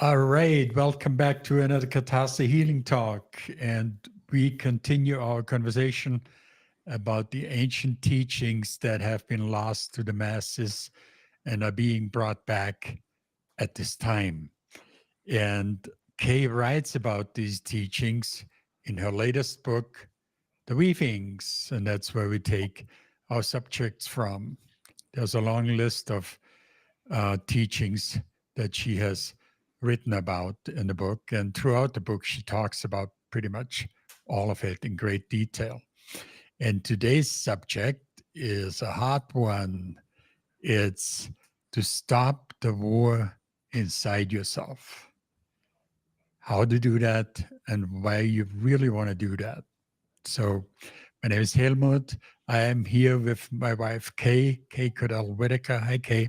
All right, welcome back to another Catastrophe Healing Talk. And we continue our conversation about the ancient teachings that have been lost to the masses and are being brought back at this time. And Kay writes about these teachings in her latest book, The Weavings, and that's where we take our subjects from. There's a long list of teachings that she has written about in the book. And throughout the book, she talks about pretty much all of it in great detail. And today's subject is a hot one. It's to stop the war inside yourself. How to do that and why you really want to do that. So, my name is Helmut. I am here with my wife, Kay Cordell Whitaker. Hi, Kay.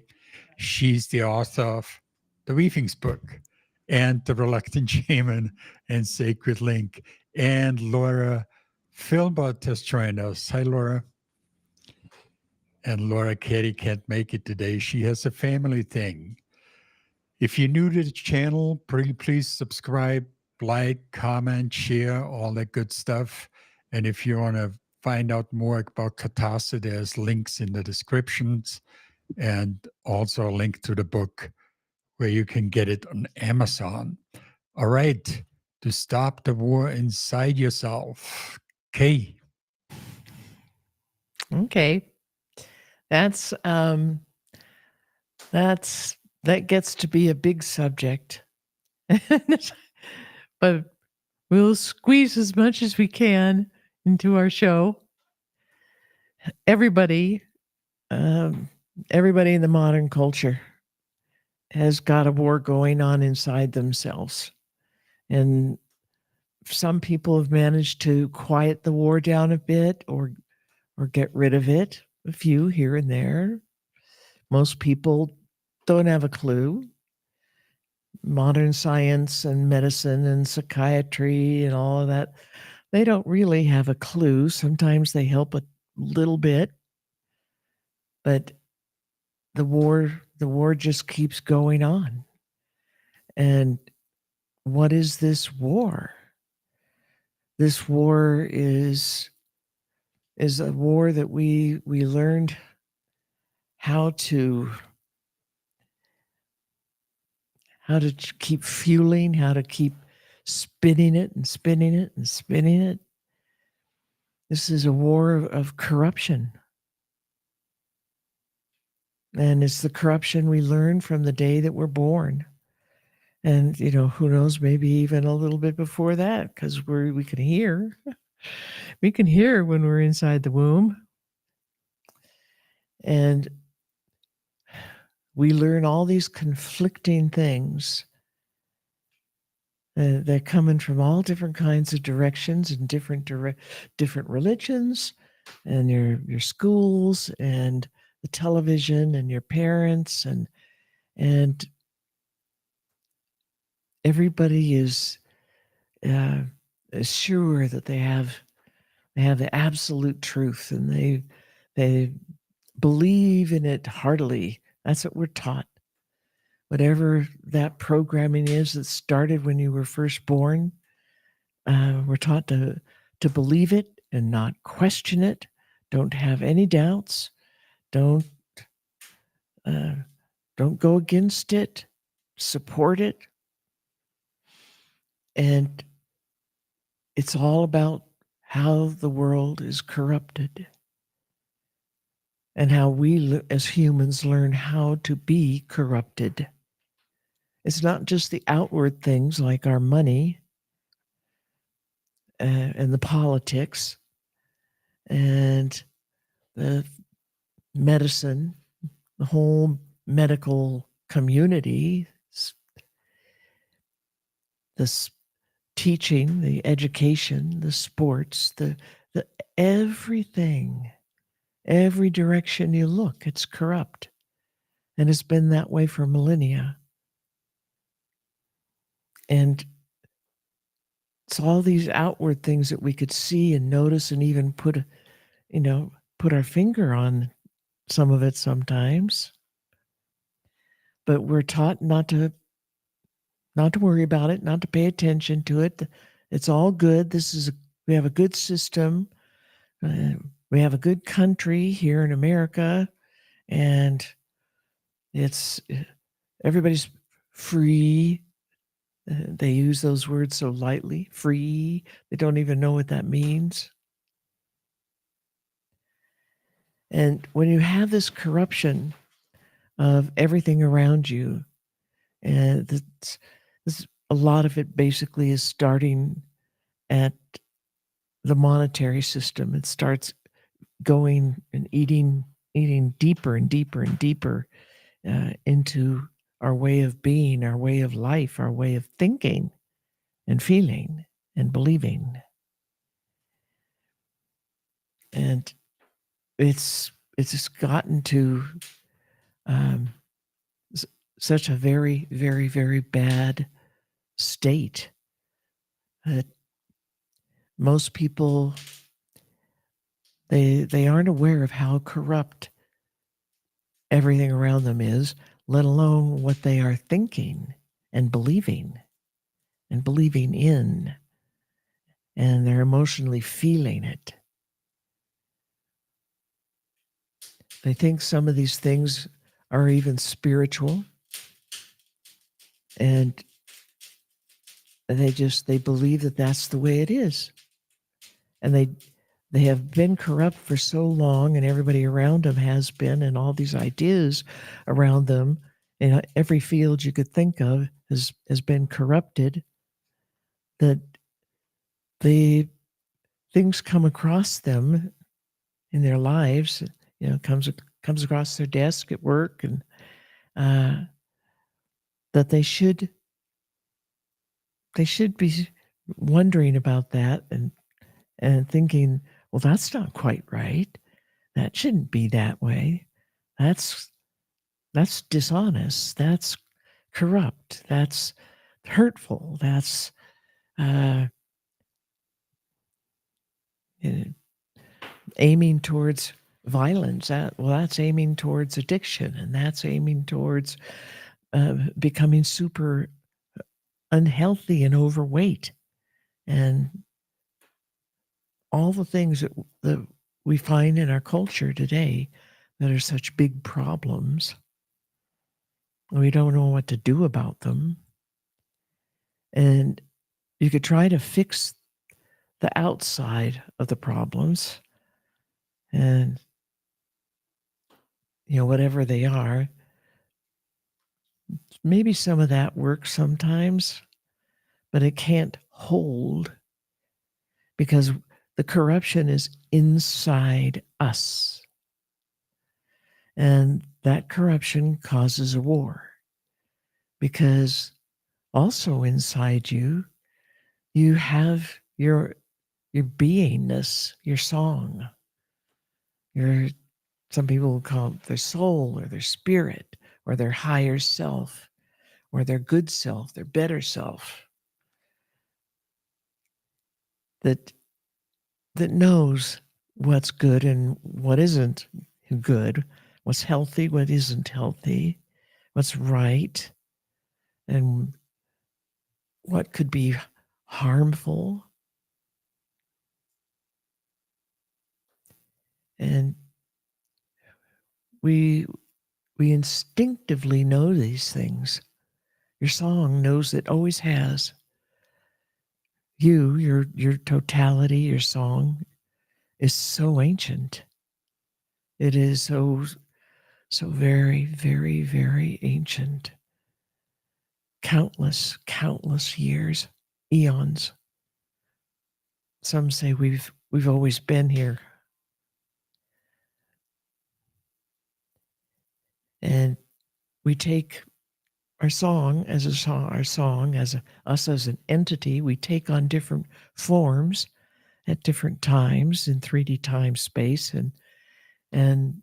She's the author of the Weavings book and The Reluctant Shaman and Sacred Link. And Laura Philbott has joined us. Hi, Laura. And Laura Katie can't make it today. She has a family thing. If you're new to the channel, please subscribe, like, comment, share, all that good stuff. And if you want to find out more about Katasa, there's links in the descriptions and also a link to the book where you can get it on Amazon. All right, to stop the war inside yourself. Kay. Okay. That gets to be a big subject. But we'll squeeze as much as we can into our show. Everybody in the modern culture has got a war going on inside themselves. And some people have managed to quiet the war down a bit or get rid of it, a few here and there. Most people don't have a clue. Modern science and medicine and psychiatry and all of that, they don't really have a clue. Sometimes they help a little bit, but the war just keeps going on. And what is this war? This war is a war that we learned how to keep fueling, how to keep spinning it and spinning it and spinning it. This is a war of corruption. And it's the corruption we learn from the day that we're born. And, who knows, maybe even a little bit before that, because we can hear. We can hear when we're inside the womb. And we learn all these conflicting things. They're coming from all different kinds of directions and different religions, and your schools and the television and your parents and everybody is sure that they have the absolute truth, and they believe in it heartily. That's what we're taught. Whatever that programming is that started when you were first born, we're taught to believe it and not question it. Don't have any doubts. Don't go against it. Support it. And it's all about how the world is corrupted and how we as humans learn how to be corrupted. It's not just the outward things like our money and the politics and the medicine, the whole medical community, this teaching, the education, the sports, the everything, every direction you look, it's corrupt. And it's been that way for millennia. And it's all these outward things that we could see and notice and even put our finger on some of it sometimes. But we're taught not to not to worry about it, not to pay attention to it. It's all good. We have a good system. We have a good country here in America, and it's everybody's free. They use those words so lightly, free. They don't even know what that means. And when you have this corruption of everything around you, and a lot of it basically is starting at the monetary system. It starts going and eating deeper and deeper and deeper into our way of being, our way of life, our way of thinking and feeling and believing. And it's just gotten to um, such a very, very, very bad state that most people they aren't aware of how corrupt everything around them is, let alone what they are thinking and believing in, and they're emotionally feeling it. They think some of these things are even spiritual, and they believe that that's the way it is. And they have been corrupt for so long, and everybody around them has been, and all these ideas around them in every field you could think of has been corrupted, that the things come across them in their lives, comes across their desk at work, and that they should be wondering about that and thinking, well, that's not quite right. That shouldn't be that way. That's dishonest. That's corrupt. That's hurtful. That's uh, aiming towards violence. That's aiming towards addiction, and that's aiming towards becoming super unhealthy and overweight, and all the things that we find in our culture today that are such big problems. We don't know what to do about them. And you could try to fix the outside of the problems, and whatever they are. Maybe some of that works sometimes, but it can't hold, because the corruption is inside us. And that corruption causes a war, because also inside you, you have your beingness, your song, some people will call it their soul or their spirit or their higher self or their good self, their better self, that knows what's good and what isn't good, what's healthy, what isn't healthy, what's right, and what could be harmful. And we instinctively know these things. Your song knows it, always has. Your totality, your song is so ancient. It is so very, very, very ancient. Countless years, eons. Some say we've always been here. And we take our song as us as an entity, we take on different forms at different times in 3D time space, and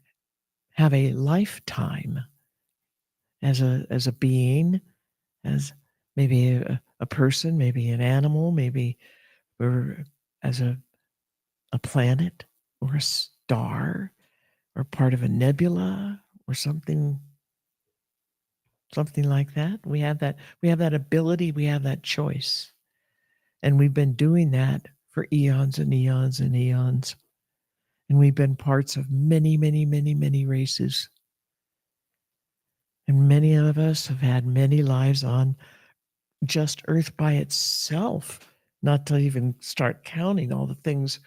have a lifetime as a being, as maybe a person, maybe an animal, maybe or as a planet or a star or part of a nebula or something something like that. We have that ability, we have that choice. And we've been doing that for eons and eons and eons. And we've been parts of many, many, many, many races. And many of us have had many lives on just Earth by itself, not to even start counting all the things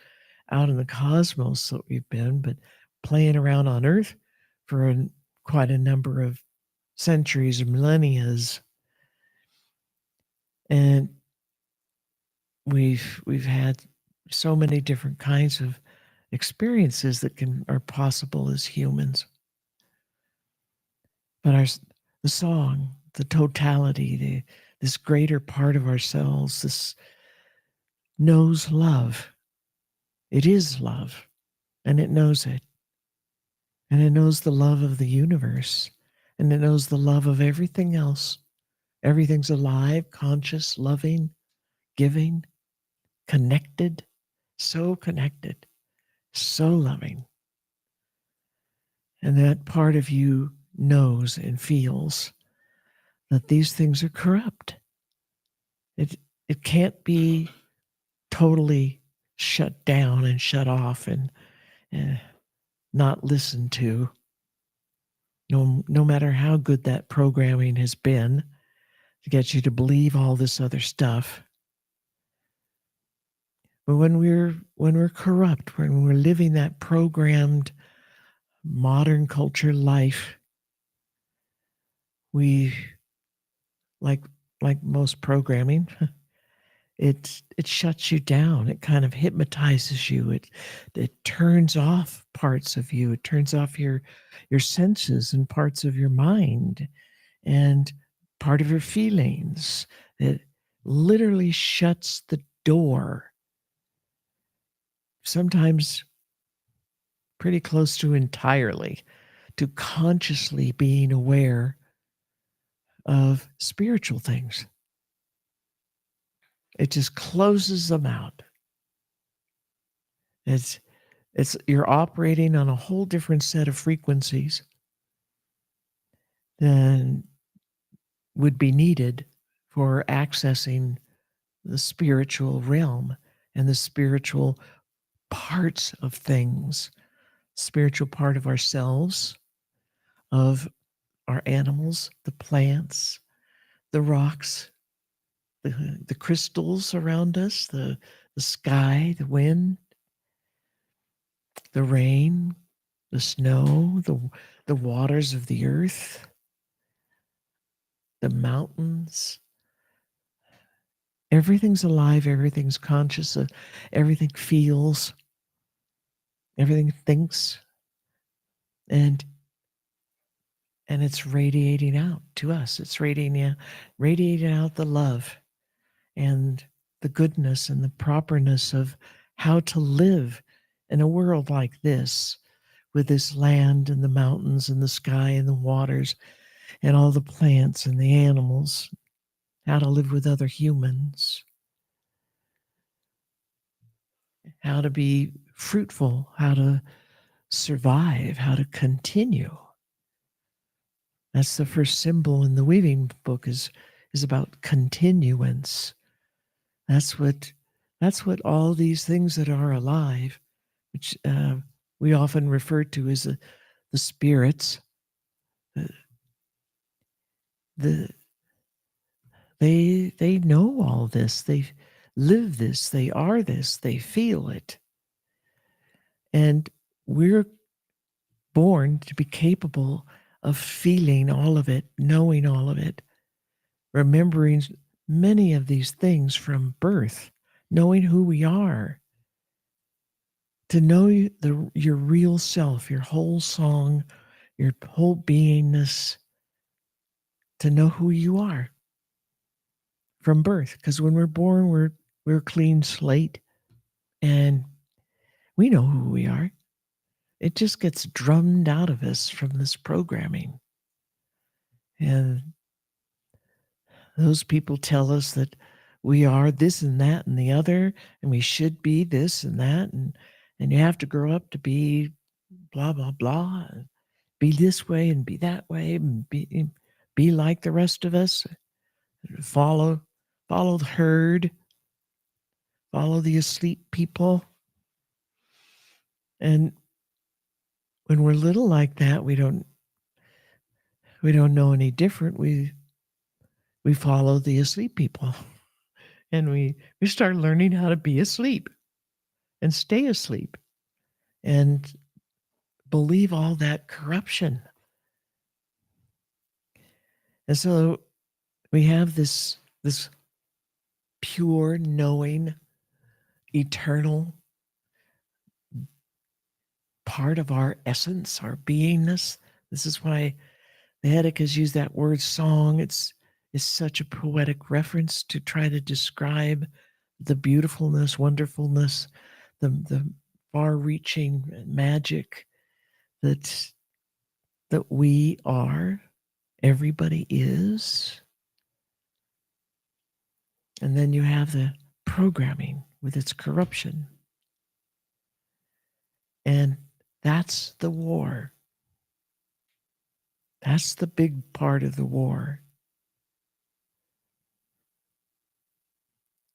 out in the cosmos that we've been, but playing around on Earth for quite a number of centuries or millennia. And we've had so many different kinds of experiences that are possible as humans. But the song, the totality, this greater part of ourselves, this knows love. It is love, and it knows it. And it knows the love of the universe, and it knows the love of everything else. Everything's alive, conscious, loving, giving, connected, so loving. And that part of you knows and feels that these things are corrupt. It can't be totally shut down and shut off and not listened to. No matter how good that programming has been to get you to believe all this other stuff. But when we're corrupt, when we're living that programmed modern culture life, we like most programming, it shuts you down. It kind of hypnotizes you. It turns off parts of you. It turns off your senses and parts of your mind and part of your feelings. It literally shuts the door. Sometimes pretty close to entirely, to consciously being aware of spiritual things. It just closes them out. It's you're operating on a whole different set of frequencies than would be needed for accessing the spiritual realm and the spiritual parts of things, spiritual part of ourselves, of our animals, the plants, the rocks, the crystals around us, the sky, the wind, the rain, the snow, the waters of the earth, the mountains. Everything's alive, everything's conscious, everything feels, everything thinks, and it's radiating out to us. It's radiating out the love and the goodness and the properness of how to live in a world like this, with this land and the mountains and the sky and the waters and all the plants and the animals, how to live with other humans, how to be fruitful, how to survive, how to continue. That's the first symbol in the weaving book is about continuance. That's what all these things that are alive, which we often refer to as the spirits. They know all this. They live this. They are this. They feel it. And we're born to be capable of feeling all of it, knowing all of it, remembering many of these things from birth, knowing who we are, to know your real self, your whole song, your whole beingness, to know who you are from birth. Because when we're born, we're a clean slate, and we know who we are. It just gets drummed out of us from this programming. And those people tell us that we are this and that and the other, and we should be this and that, and you have to grow up to be blah, blah, blah, and be this way and be that way, and be be like the rest of us, follow the herd, follow the asleep people. And when we're little like that, we don't know any different. We follow the asleep people, and we start learning how to be asleep and stay asleep and believe all that corruption. And so we have this pure knowing, eternal part of our essence, our beingness. This is why the Hedekas use that word song. It's such a poetic reference to try to describe the beautifulness, wonderfulness, the far-reaching magic that we are, everybody is. And then you have the programming with its corruption. And that's the war. That's the big part of the war.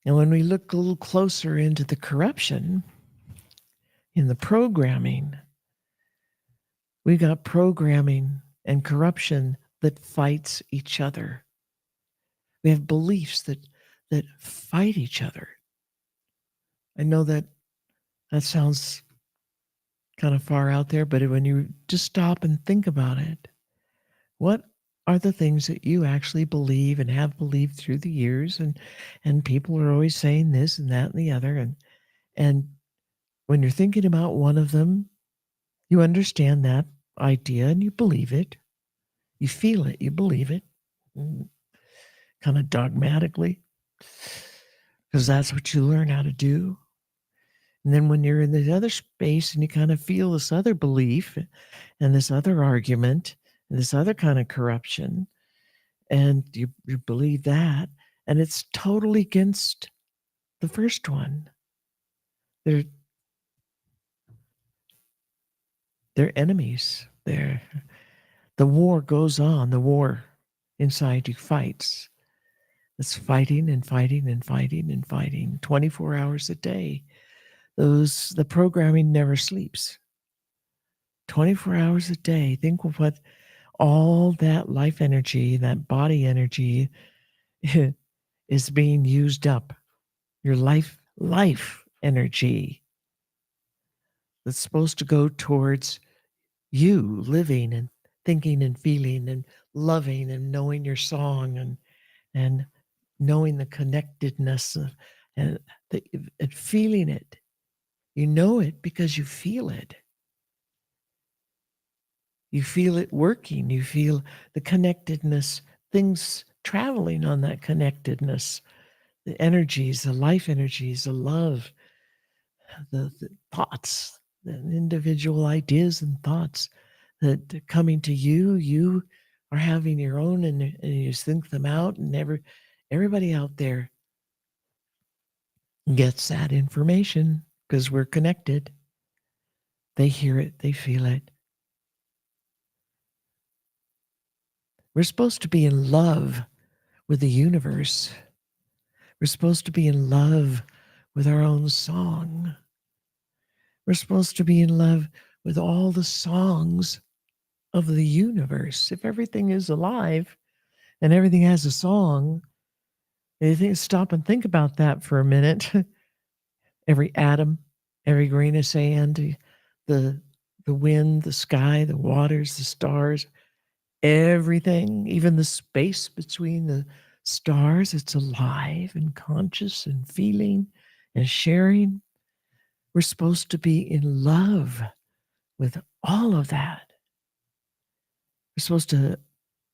And when we look a little closer into the corruption in the programming, we got programming and corruption that fights each other. We have beliefs that fight each other. I know that sounds kind of far out there, but when you just stop and think about it, what are the things that you actually believe and have believed through the years? And people are always saying this and that and the other. And when you're thinking about one of them, you understand that idea and you believe it. You feel it, you believe it, kind of dogmatically, because that's what you learn how to do. And then when you're in the other space and you kind of feel this other belief and this other argument and this other kind of corruption, and you believe that, and it's totally against the first one. They're enemies. The war goes on. The war inside you fights. It's fighting and fighting and fighting and fighting 24 hours a day. The programming never sleeps. 24 hours a day. Think of what all that life energy, that body energy is being used up. Your life energy that's supposed to go towards you living and thinking and feeling and loving and knowing your song and knowing the connectedness and feeling it. You know it because you feel it. You feel it working. You feel the connectedness, things traveling on that connectedness, the energies, the life energies, the love, the thoughts, the individual ideas and thoughts that are coming to you. You are having your own and you think them out, and everybody out there gets that information because we're connected. They hear it, they feel it. We're supposed to be in love with the universe. We're supposed to be in love with our own song. We're supposed to be in love with all the songs of the universe. If everything is alive and everything has a song, stop and think about that for a minute. Every atom, every grain of sand, the wind, the sky, the waters, the stars, everything, even the space between the stars, it's alive and conscious and feeling and sharing. We're supposed to be in love with all of that. We're supposed to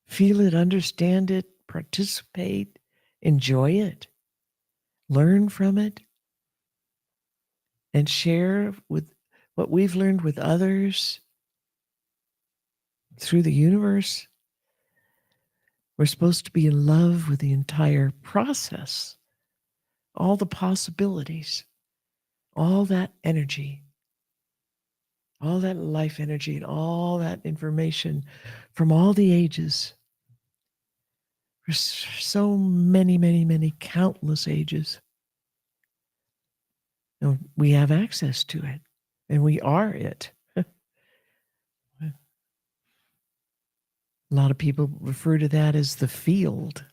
feel it, understand it, participate, enjoy it, learn from it, and share with what we've learned with others through the universe. We're supposed to be in love with the entire process, all the possibilities, all that energy, all that life energy, and all that information from all the ages for so many, many, many countless ages. And we have access to it, and we are it. A lot of people refer to that as the field.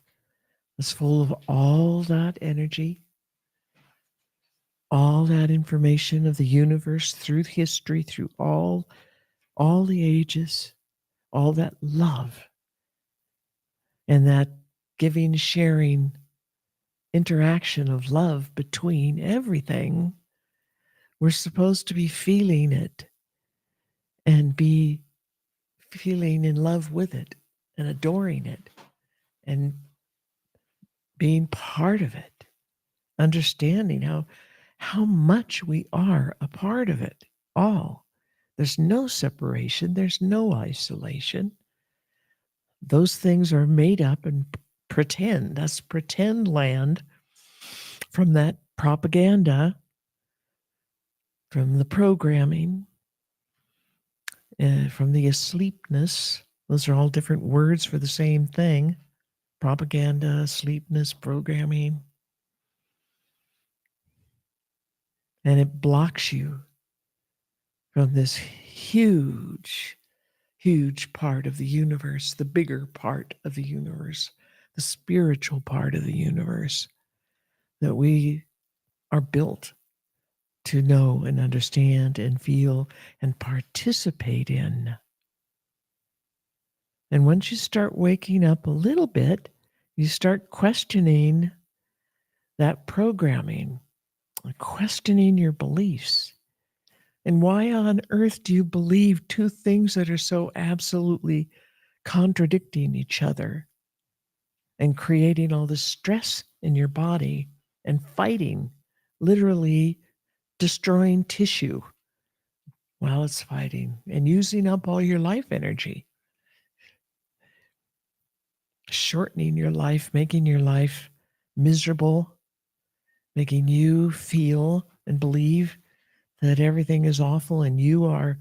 It's full of all that energy, all that information of the universe through history, through all the ages, all that love and that giving, sharing interaction of love between everything. We're supposed to be feeling it and be feeling in love with it and adoring it and being part of it, understanding how much we are a part of it all. There's no separation, there's no isolation. Those things are made up and pretend. That's pretend land from that propaganda, from the programming, from the asleepness. Those are all different words for the same thing: propaganda, asleepness, programming. And it blocks you from this huge, huge part of the universe, the bigger part of the universe, the spiritual part of the universe that we are built to know and understand and feel and participate in. And once you start waking up a little bit, you start questioning that programming, questioning your beliefs. And why on earth do you believe two things that are so absolutely contradicting each other and creating all this stress in your body and fighting, literally destroying tissue while it's fighting and using up all your life energy, shortening your life, making your life miserable, making you feel and believe that everything is awful and you are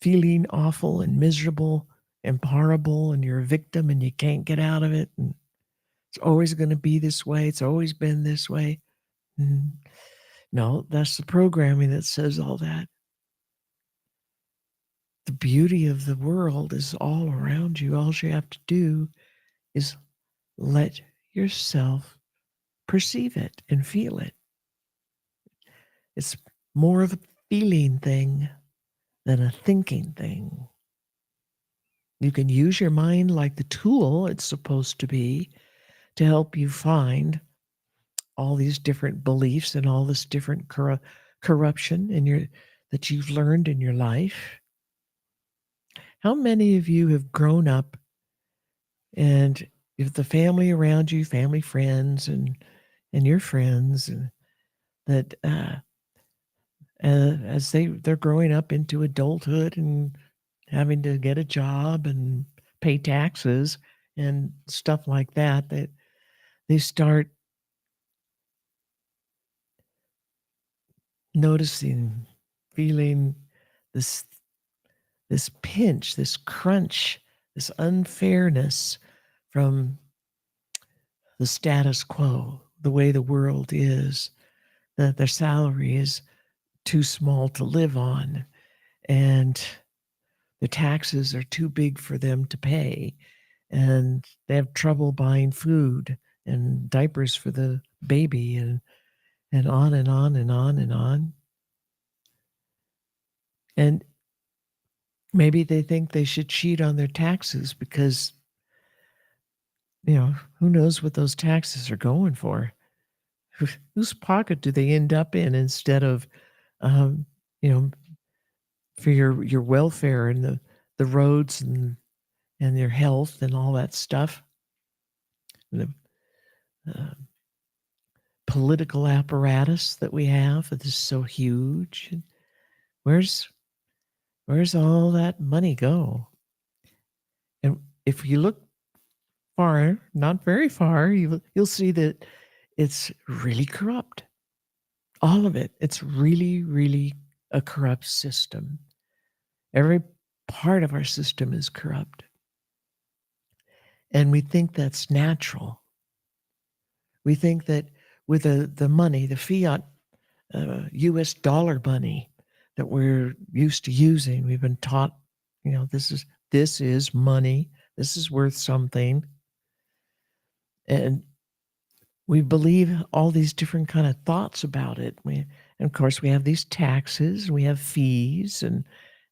feeling awful and miserable and horrible and you're a victim and you can't get out of it and it's always going to be this way. It's always been this way. No, that's the programming that says all that. The beauty of the world is all around you. All you have to do is let yourself perceive it and feel it. It's more of a feeling thing than a thinking thing. You can use your mind like the tool it's supposed to be to help you find all these different beliefs and all this different corruption that you've learned in your life. How many of you have grown up and if the family around you, family, friends, and your friends, and that as they're growing up into adulthood and having to get a job and pay taxes and stuff like that, that they start noticing, feeling this pinch, this crunch, this unfairness from the status quo, the way the world is, that their salary is too small to live on, and the taxes are too big for them to pay, and they have trouble buying food and diapers for the baby, and on and on and on and on. And maybe they think they should cheat on their taxes because, who knows what those taxes are going for? Whose pocket do they end up in instead of, um, you know, for your welfare and the roads and your health and all that stuff? The uh, political apparatus that we have that is so huge. Where's all that money go? And if you look far, not very far, you'll see that it's really corrupt. All of it. It's really, really a corrupt system. Every part of our system is corrupt. And we think that's natural. We think that with the money, the fiat US dollar money that we're used to using, we've been taught, this is money. This is worth something. And we believe all these different kind of thoughts about it. And of course, we have these taxes, we have fees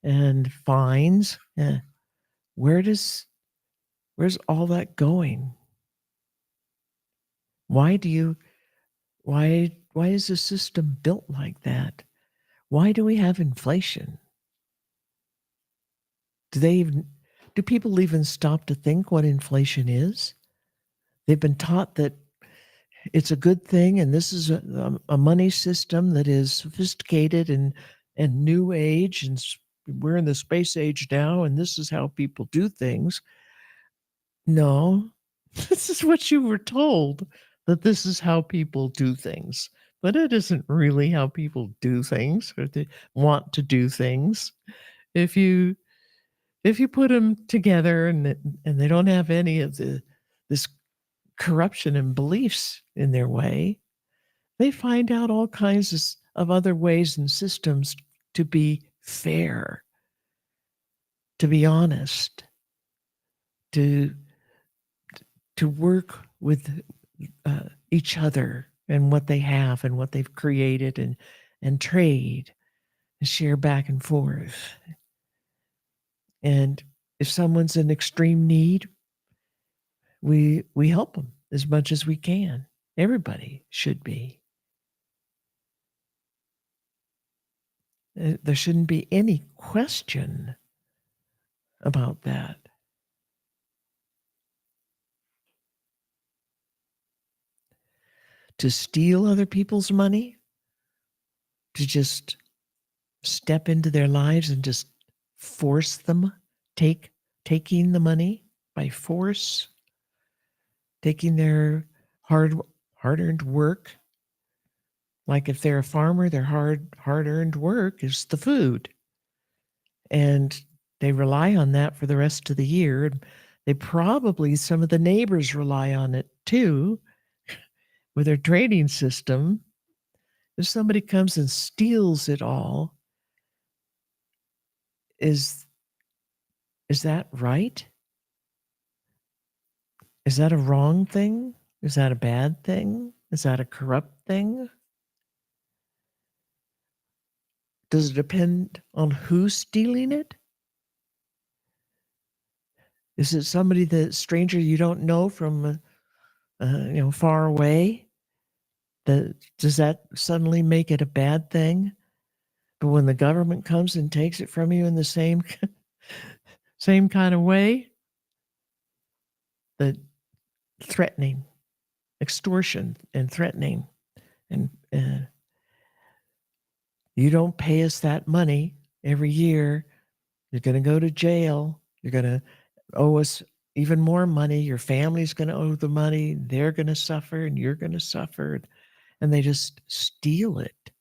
and fines. Where's all that going? Why is the system built like that? Why do we have inflation? Do people even stop to think what inflation is? They've been taught that it's a good thing, and this is a money system that is sophisticated and new age, and we're in the space age now, and this is how people do things. No, this is what you were told, that this is how people do things, but it isn't really how people do things, or they want to do things. If you put them together and they don't have any of this corruption and beliefs in their way, they find out all kinds of other ways and systems to be fair, to be honest, to work with each other and what they have and what they've created, and trade and share back and forth. And if someone's in extreme need, we help them as much as we can. Everybody should be. There shouldn't be any question about that. To steal other people's money, to just step into their lives and just force them, taking the money by force, taking their hard-earned work. Like if they're a farmer, their hard-earned work is the food. And they rely on that for the rest of the year. They probably, some of the neighbors rely on it too, with their trading system. If somebody comes and steals it all, is that right? Is that a wrong thing? Is that a bad thing? Is that a corrupt thing? Does it depend on who's stealing it? Is it somebody, the stranger you don't know from far away? Does that suddenly make it a bad thing? But when the government comes and takes it from you in the same kind of way, the threatening, extortion and threatening, and you don't pay us that money every year, you're going to go to jail. You're going to owe us even more money. Your family's going to owe the money. They're going to suffer, and you're going to suffer. And they just steal it.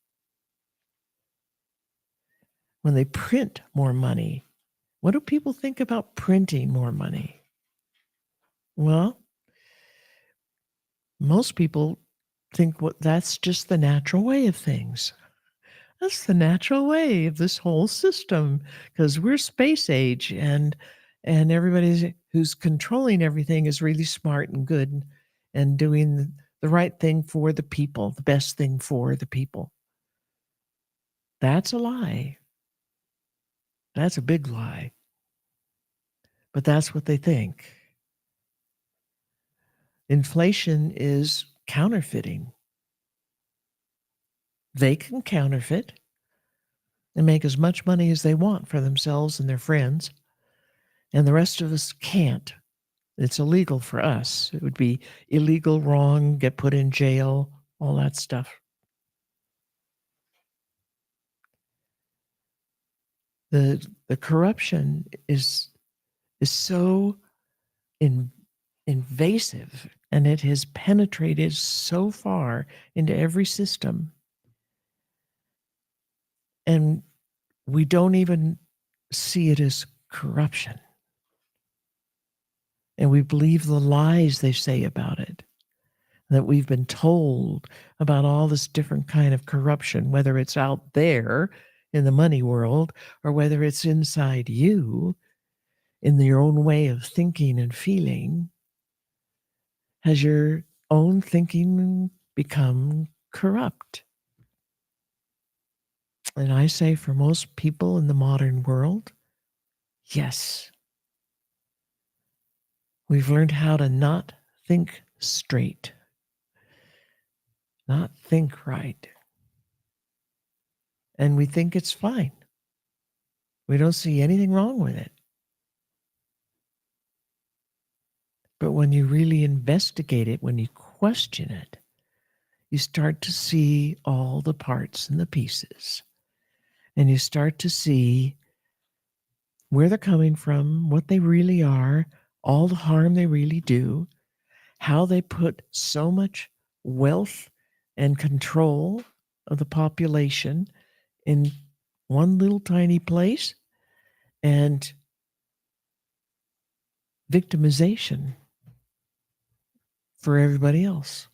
When they print more money, what do people think about printing more money? Well, most people think that's just the natural way of things. That's the natural way of this whole system, because we're space age, and everybody who's controlling everything is really smart and good and doing the right thing for the people, the best thing for the people. That's a lie. That's a big lie. But that's what they think. Inflation is counterfeiting. They can counterfeit and make as much money as they want for themselves and their friends, and the rest of us can't. It's illegal for us. It would be illegal, wrong, get put in jail, all that stuff. The corruption is so invasive, and it has penetrated so far into every system, and we don't even see it as corruption. And we believe the lies they say about it, that we've been told about all this different kind of corruption, whether it's out there in the money world or whether it's inside you in your own way of thinking and feeling. Has your own thinking become corrupt? And I say for most people in the modern world, yes. We've learned how to not think straight, not think right. And we think it's fine. We don't see anything wrong with it. But when you really investigate it, when you question it, you start to see all the parts and the pieces. And you start to see where they're coming from, what they really are, all the harm they really do, how they put so much wealth and control of the population in one little tiny place, and victimization for everybody else.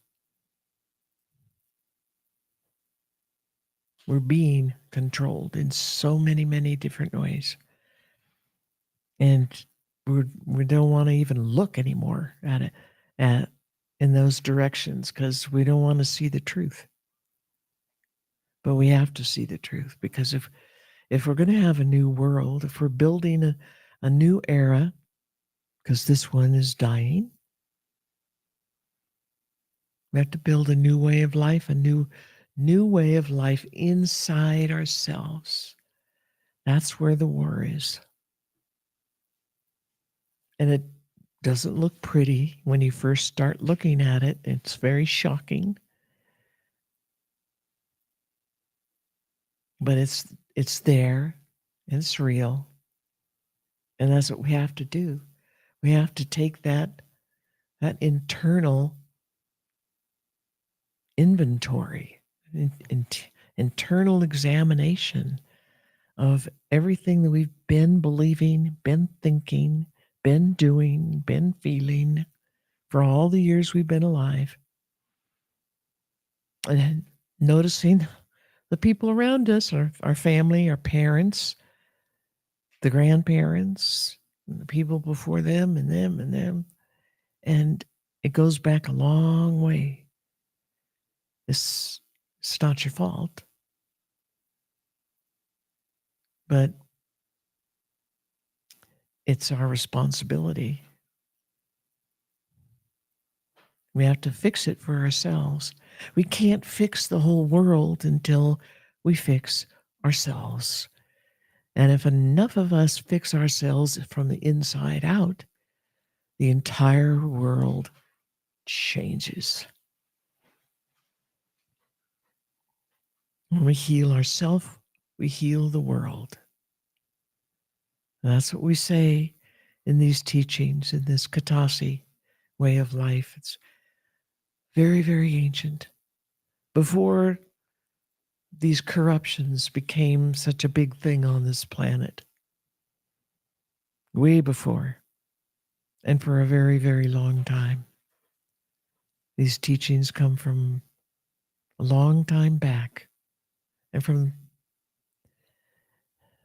We're being controlled in so many, many different ways. And we don't want to even look anymore at it in those directions because we don't want to see the truth. But we have to see the truth, because if we're going to have a new world, if we're building a new era, because this one is dying, we have to build a new way of life, a new way of life inside ourselves. That's where the war is. And it doesn't look pretty when you first start looking at it. It's very shocking. But it's there, and it's real. And that's what we have to do. We have to take that internal inventory, internal examination of everything that we've been believing, been thinking, been doing, been feeling for all the years we've been alive. And noticing the people around us, our family, our parents, the grandparents, and the people before them and them and them. And it goes back a long way. It's not your fault. But it's our responsibility. We have to fix it for ourselves. We can't fix the whole world until we fix ourselves. And if enough of us fix ourselves from the inside out, the entire world changes. When we heal ourselves, we heal the world. And that's what we say in these teachings, in this Katasi way of life. It's very, very ancient. Before these corruptions became such a big thing on this planet, way before, and for a very, very long time. These teachings come from a long time back, and from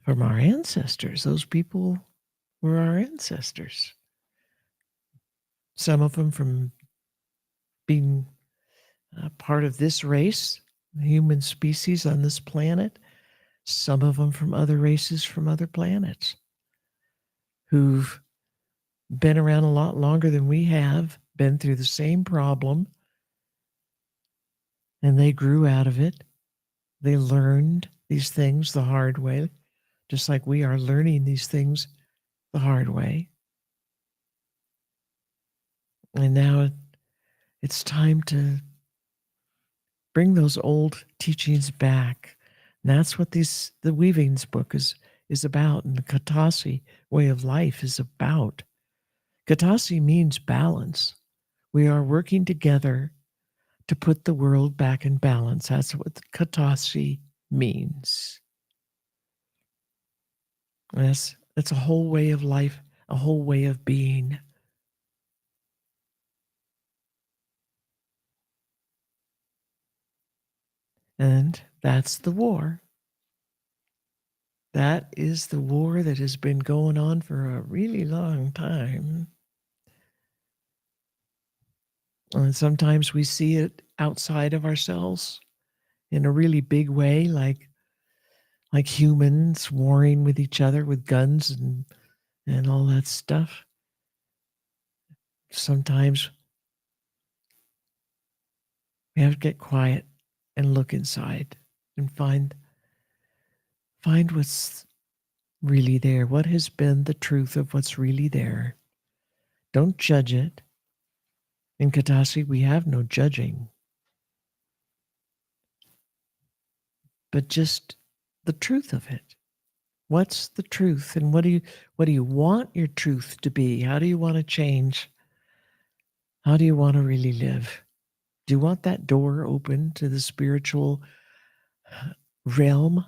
our ancestors. Those people were our ancestors. Some of them from being part of this race, the human species on this planet. Some of them from other races from other planets who've been around a lot longer than we have, been through the same problem, and they grew out of it. They learned these things the hard way, just like we are learning these things the hard way. And now it's time to bring those old teachings back. And that's what the Weavings book is about, and the Katasi way of life is about. Katasi means balance. We are working together to put the world back in balance. That's what the Katasi means. That's a whole way of life, a whole way of being. And that's the war. That is the war that has been going on for a really long time. And sometimes we see it outside of ourselves in a really big way, like humans warring with each other with guns and all that stuff. Sometimes we have to get quiet and look inside and find what's really there. What has been the truth of what's really there? Don't judge it. In Katasi, we have no judging, but just the truth of it. What's the truth, and what do you want your truth to be? How do you want to change? How do you want to really live? Do you want that door open to the spiritual realm?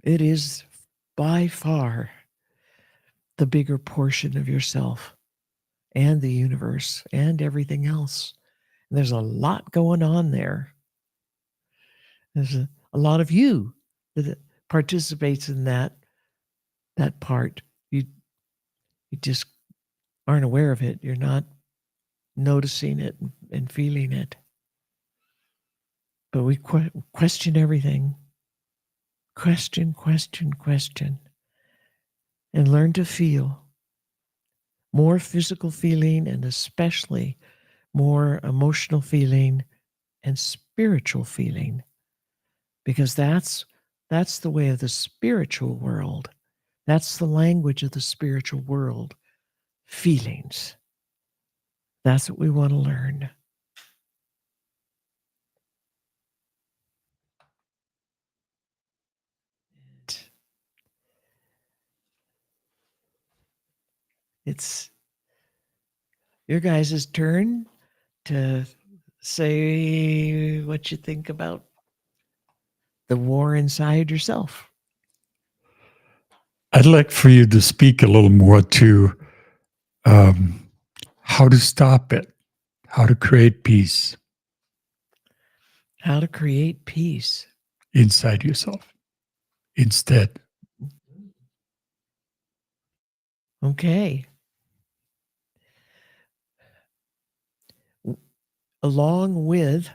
It is by far the bigger portion of yourself and the universe and everything else. And there's a lot going on there. There's a lot of you that participates in that part. You just aren't aware of it. You're not noticing it and feeling it. But we question everything. Question, and learn to feel more physical feeling, and especially more emotional feeling and spiritual feeling, because that's the way of the spiritual world. That's the language of the spiritual world. Feelings. That's what we want to learn. It's your guys' turn to say what you think about the war inside yourself. I'd like for you to speak a little more to how to stop it, how to create peace How to create peace inside yourself instead. Okay. Along with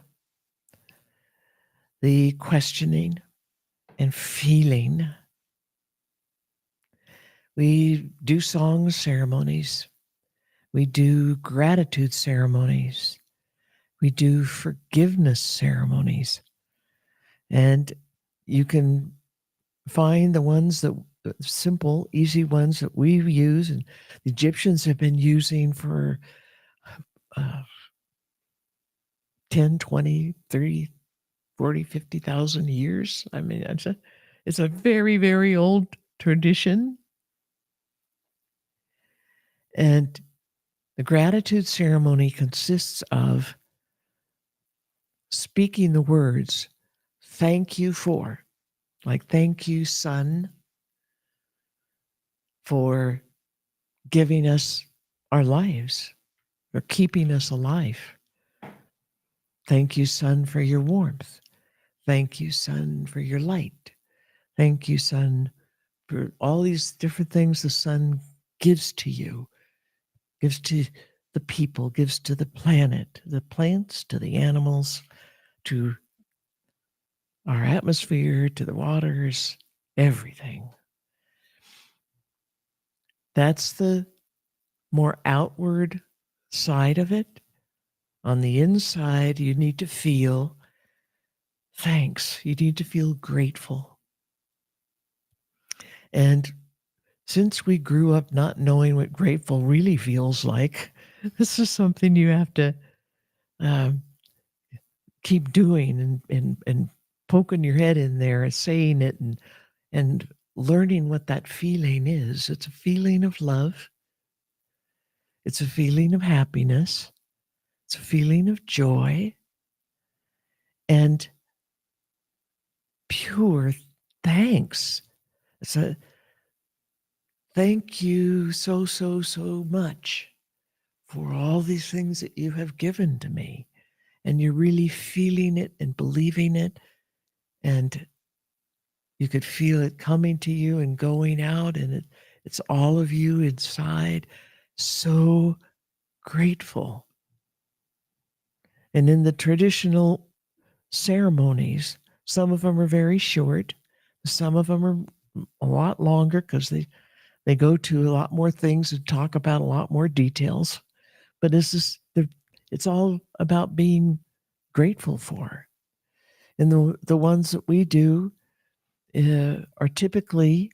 the questioning and feeling, we do song ceremonies. We do gratitude ceremonies. We do forgiveness ceremonies. And you can find the ones that simple, easy ones that we use and the Egyptians have been using for 10, 20, 30, 40, 50,000 years. I mean, it's a very, very old tradition. And the gratitude ceremony consists of speaking the words, thank you for, like, thank you, sun, for giving us our lives, or keeping us alive. Thank you, sun, for your warmth. Thank you, sun, for your light. Thank you, sun, for all these different things the sun gives to you, gives to the people, gives to the planet, the plants, to the animals, to our atmosphere, to the waters, everything. That's the more outward side of it. On the inside, you need to feel thanks. You need to feel grateful. And since we grew up not knowing what grateful really feels like, this is something you have to keep doing and poking your head in there and saying it and learning what that feeling is. It's a feeling of love. It's a feeling of happiness. It's a feeling of joy and pure thanks. It's a thank you so, so, so much for all these things that you have given to me. and you're really feeling it and believing it, and you could feel it coming to you and going out, and it's all of you inside. So grateful. And in the traditional ceremonies, some of them are very short, some of them are a lot longer because they go to a lot more things and talk about a lot more details. But it's all about being grateful for. And the ones that we do are typically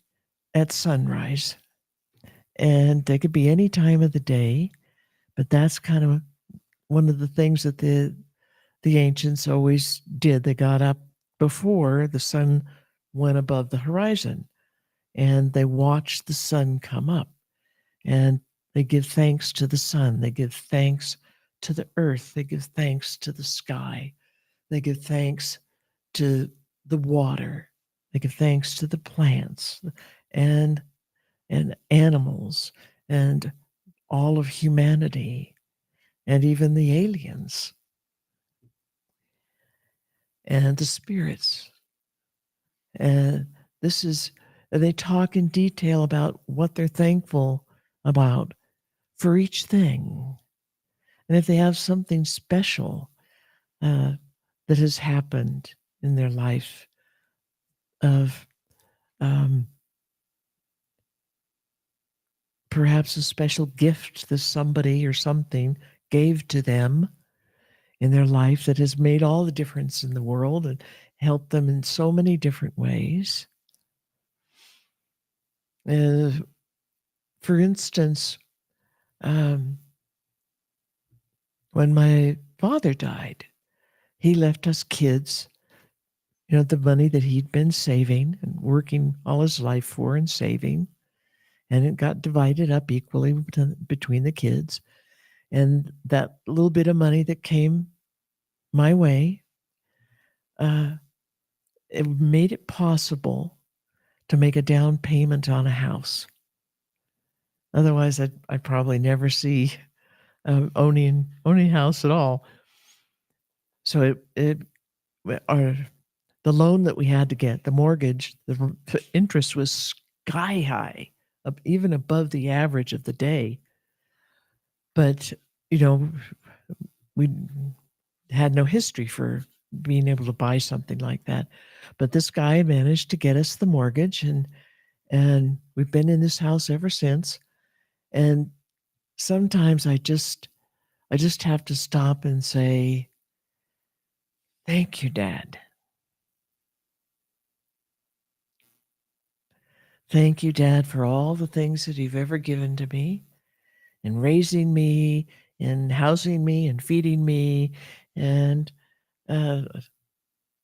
at sunrise, and they could be any time of the day. But that's kind of one of the things that the ancients always did. They got up before the sun went above the horizon, and they watched the sun come up, and they give thanks to the sun. They give thanks to the earth. They give thanks to the sky. They give thanks to the water. They give thanks to the plants and animals and all of humanity and even the aliens and the spirits. And this is, they talk in detail about what they're thankful about for each thing. And if they have something special that has happened in their life of perhaps a special gift that somebody or something gave to them in their life that has made all the difference in the world and helped them in so many different ways. For instance, when my father died, he left us kids, the money that he'd been saving and working all his life for and saving, and it got divided up equally between the kids. And that little bit of money that came my way, it made it possible to make a down payment on a house. Otherwise, I'd probably never see owning a house at all. So the loan that we had to get, the mortgage, the interest was sky high, even above the average of the day. But we had no history for being able to buy something like that. But this guy managed to get us the mortgage, and we've been in this house ever since. And sometimes I just have to stop and say, thank you, Dad. Thank you, Dad, for all the things that you've ever given to me and raising me and housing me and feeding me and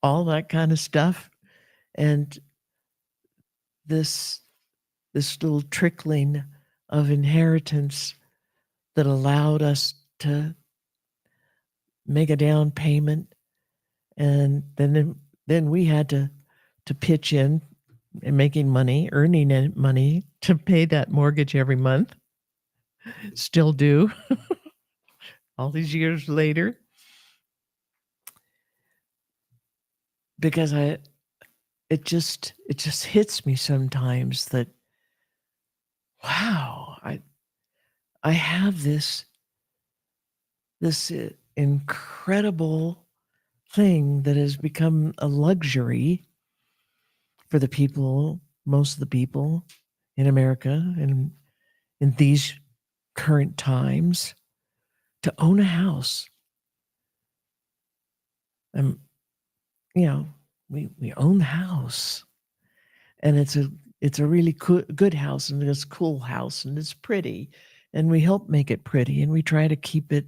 all that kind of stuff. And this little trickling of inheritance that allowed us to make a down payment, and then we had to pitch in and making money, earning money to pay that mortgage every month. Still do all these years later, because it just hits me sometimes that, wow, I have this incredible thing that has become a luxury for the people, most of the people in America and in these current times, to own a house. And we own the house, and it's a really good house, and it's a cool house, and it's pretty, and we help make it pretty, and we try to keep it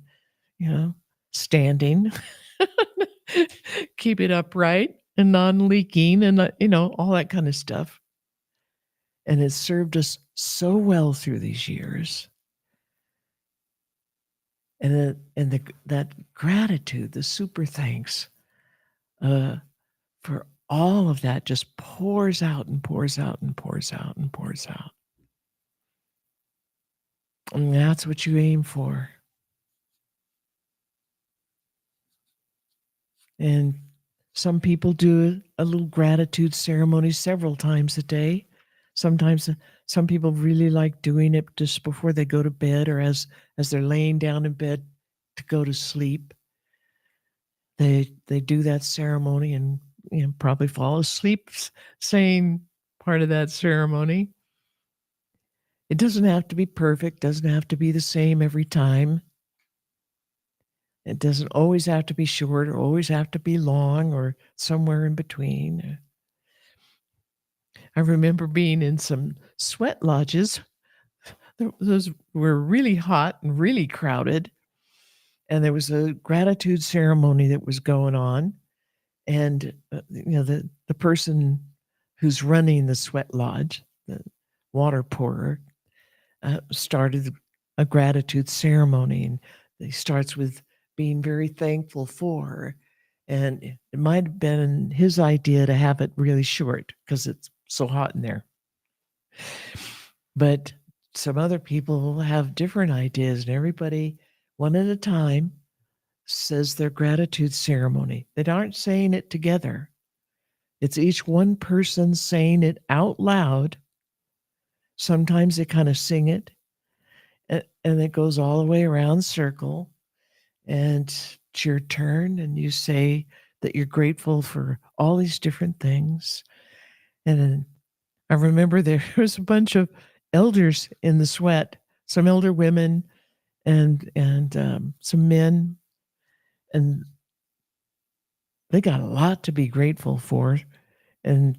standing, keep it upright and non-leaking, and all that kind of stuff. And it's served us so well through these years. And that gratitude, the super thanks for all of that just pours out and pours out and pours out and pours out. And that's what you aim for. And some people do a little gratitude ceremony several times a day. Sometimes some people really like doing it just before they go to bed, or as they're laying down in bed to go to sleep. They do that ceremony and probably fall asleep saying part of that ceremony. It doesn't have to be perfect, doesn't have to be the same every time. It doesn't always have to be short or always have to be long or somewhere in between. I remember being in some sweat lodges. Those were really hot and really crowded. And there was a gratitude ceremony that was going on. And, the person who's running the sweat lodge, the water pourer, started a gratitude ceremony. And he starts with being very thankful for. And it might have been his idea to have it really short because it's so hot in there. But some other people have different ideas, and everybody, one at a time, says their gratitude ceremony. They aren't saying it together. It's each one person saying it out loud. Sometimes they kind of sing it, and it goes all the way around circle. And it's your turn, and you say that you're grateful for all these different things. And then I remember there was a bunch of elders in the sweat, some elder women and some men, and they got a lot to be grateful for. And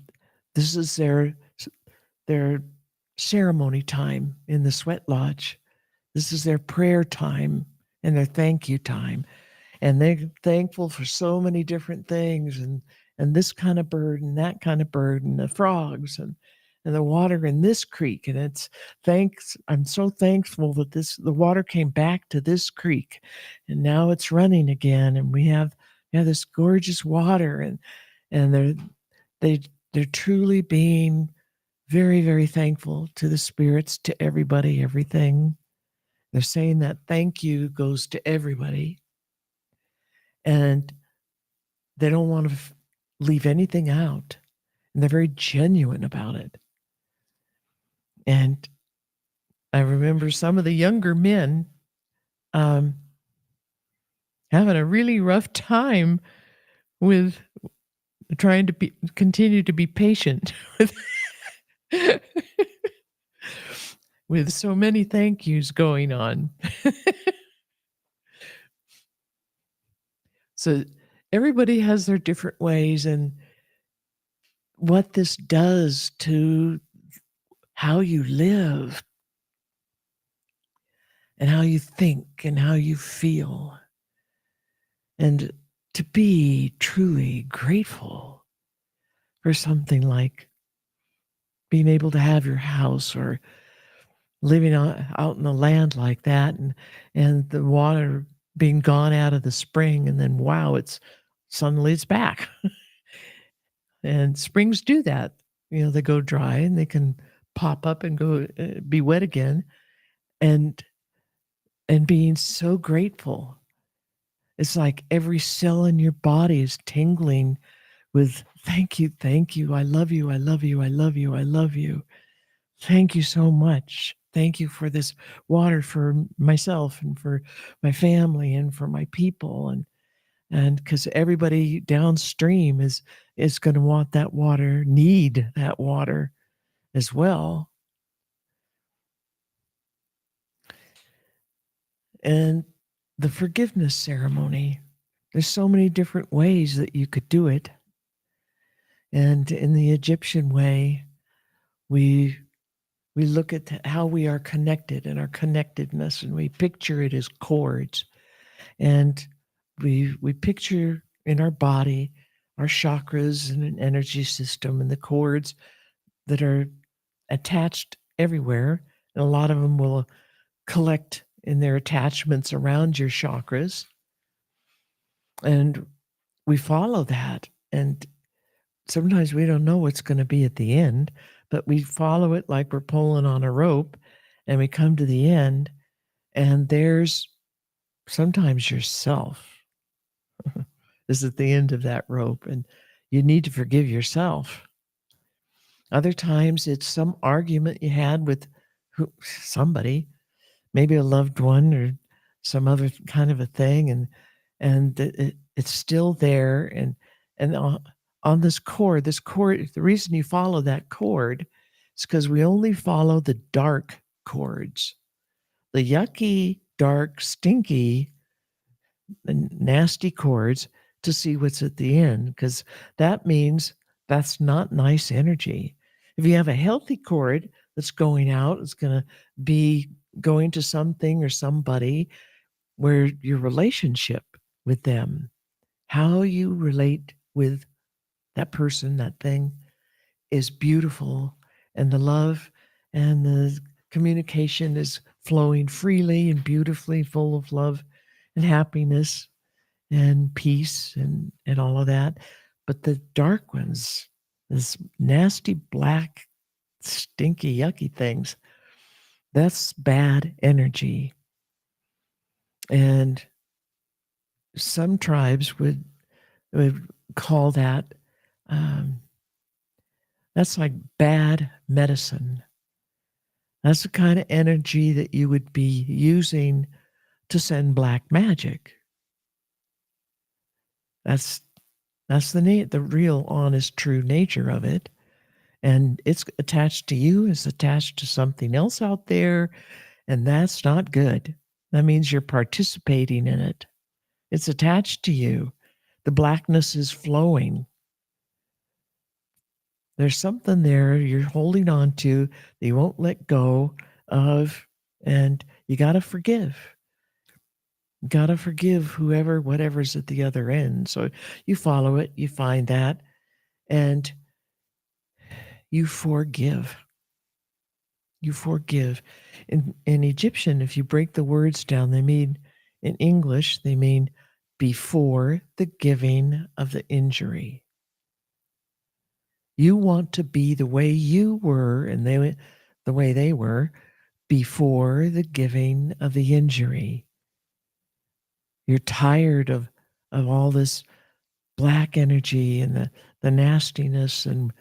this is their ceremony time in the sweat lodge. This is their prayer time and their thank you time. And they're thankful for so many different things, and this kind of bird and that kind of bird and the frogs and the water in this creek. And it's thanks. I'm so thankful that the water came back to this creek, and now it's running again. And we have this gorgeous water, and they're truly being very, very thankful to the spirits, to everybody, everything. They're saying that thank you goes to everybody. And they don't want to leave anything out. And they're very genuine about it. And I remember some of the younger men having a really rough time with trying to continue to be patient with so many thank yous going on. So everybody has their different ways, and what this does to how you live and how you think and how you feel, and to be truly grateful for something like being able to have your house, or living out in the land like that, and the water being gone out of the spring, and then wow, suddenly it's back. And springs do that. They go dry and they can pop up and go be wet again, and being so grateful. It's like every cell in your body is tingling with thank you, I love you, I love you, I love you, I love you. Thank you so much. Thank you for this water, for myself and for my family and for my people, and because everybody downstream is going to want that water, need that water as well. And the forgiveness ceremony, there's so many different ways that you could do it. And in the Egyptian way, we look at how we are connected and our connectedness, and we picture it as cords. And we picture in our body our chakras and an energy system, and the cords that are attached everywhere. And a lot of them will collect in their attachments around your chakras. And we follow that. And sometimes we don't know what's going to be at the end, but we follow it like we're pulling on a rope, and we come to the end, and there's sometimes yourself. is at the end of that rope, and you need to forgive yourself. Other times it's some argument you had with somebody, maybe a loved one or some other kind of a thing, and it's still there, and on this cord, the reason you follow that cord is because we only follow the dark cords, the yucky, dark, stinky, and nasty cords, to see what's at the end, because that means that's not nice energy. If you have a healthy cord that's going out, it's going to be going to something or somebody where your relationship with them, how you relate with that person, that thing, is beautiful, and the love and the communication is flowing freely and beautifully, full of love and happiness and peace and all of that. But the dark ones, this nasty, black, stinky, yucky things, that's bad energy. And some tribes would call that, that's like bad medicine. That's the kind of energy that you would be using to send black magic. That's the real, honest, true nature of it. And it's attached to you, it's attached to something else out there, and that's not good. That means you're participating in it. It's attached to you. The blackness is flowing. There's something there you're holding on to that you won't let go of, and you got to forgive. You got to forgive whoever, whatever's at the other end. So you follow it, you find that, and you forgive. You forgive. In Egyptian, if you break the words down, they mean, in English, they mean before the giving of the injury. You want to be the way you were and the way they were before the giving of the injury. You're tired of all this black energy and the nastiness and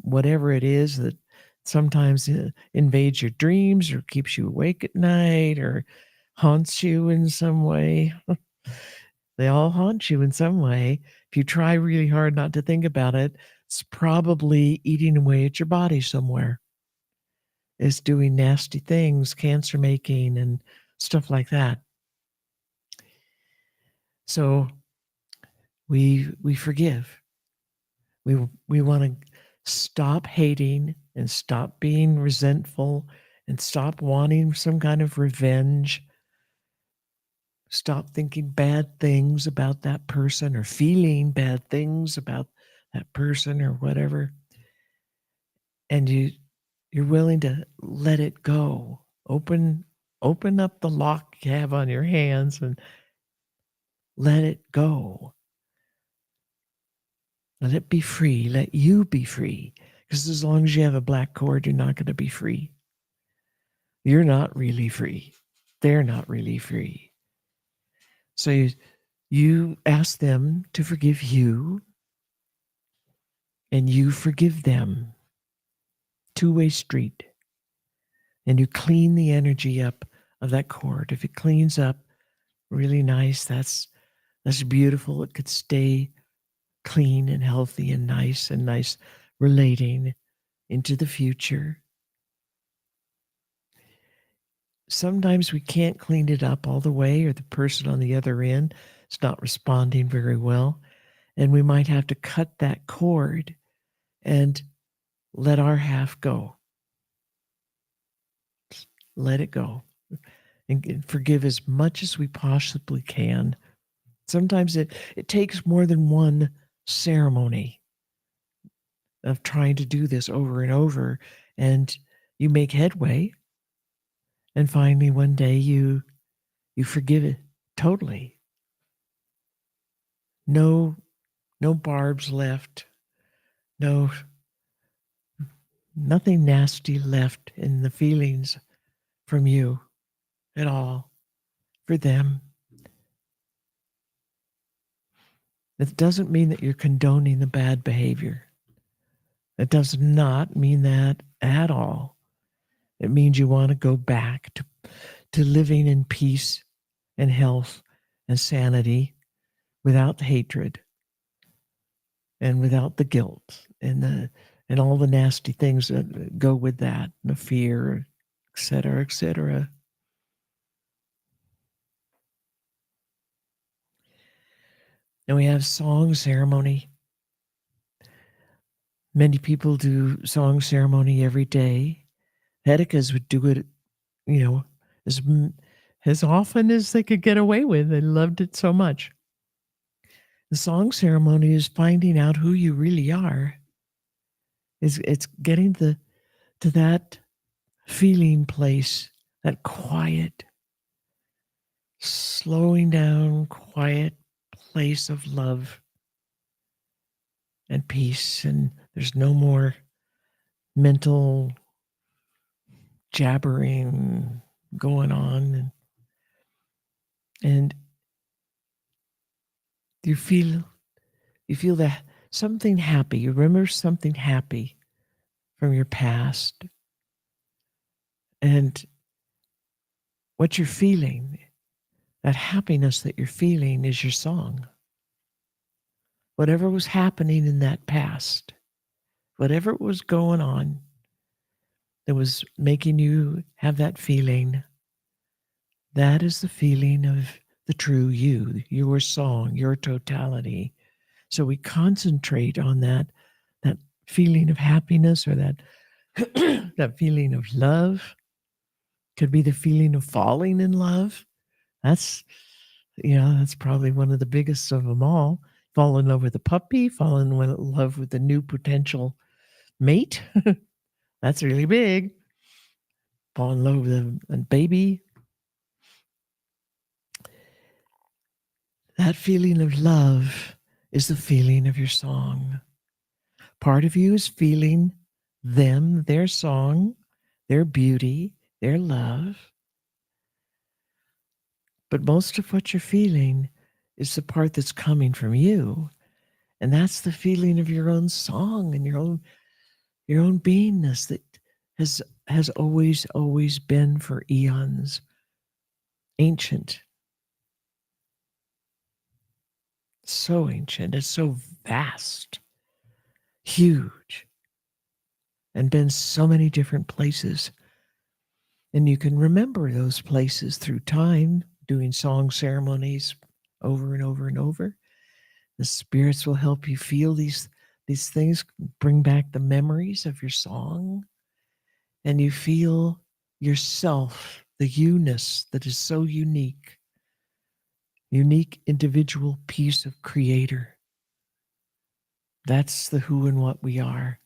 whatever it is that sometimes invades your dreams or keeps you awake at night or haunts you in some way. They all haunt you in some way. If you try really hard not to think about it, it's probably eating away at your body somewhere. It's doing nasty things, cancer making and stuff like that. So we forgive. We want to stop hating and stop being resentful and stop wanting some kind of revenge. Stop thinking bad things about that person or feeling bad things about that person or whatever. And you're willing to let it go. Open up the lock you have on your hands and let it go. Let it be free. Let you be free. Because as long as you have a black cord, you're not going to be free. You're not really free. They're not really free. So you ask them to forgive you, and you forgive them. Two-way street. And you clean the energy up of that cord. If it cleans up really nice, that's beautiful. It could stay clean and healthy and nice relating into the future. Sometimes we can't clean it up all the way, or the person on the other end is not responding very well. And we might have to cut that cord and let our half go. Let it go. And forgive as much as we possibly can. Sometimes it takes more than one ceremony of trying to do this over and over, and you make headway, and finally one day you forgive it totally. No barbs left, nothing nasty left in the feelings from you at all for them. It doesn't mean that you're condoning the bad behavior. It does not mean that at all. It means you want to go back to living in peace and health and sanity without the hatred and without the guilt and all the nasty things that go with that, the fear, et cetera, et cetera. And we have song ceremony. Many people do song ceremony every day. Hedekas would do it, as as often as they could get away with. They loved it so much. The song ceremony is finding out who you really are. It's getting to that feeling place, that quiet, slowing down, quiet place of love and peace. And there's no more mental jabbering going on. And you feel that something happy. You remember something happy from your past. And what you're feeling, that happiness that you're feeling, is your song. Whatever was happening in that past, whatever was going on that was making you have that feeling, that is the feeling of the true you, your song, your totality. So we concentrate on that feeling of happiness, or that that feeling of love. Could be the feeling of falling in love. That's probably one of the biggest of them all. Fall in love with a puppy, fall in love with the new potential mate. That's really big. Fall in love with a baby. That feeling of love is the feeling of your song. Part of you is feeling them, their song, their beauty, their love. But most of what you're feeling is the part that's coming from you. And that's the feeling of your own song and your own beingness that has always been for eons. Ancient. So ancient. It's so vast. Huge. And been so many different places. And you can remember those places through time, doing song ceremonies over and over and over. The spirits will help you feel these things, bring back the memories of your song, and you feel yourself, the you-ness that is so unique individual piece of creator. That's the who and what we are.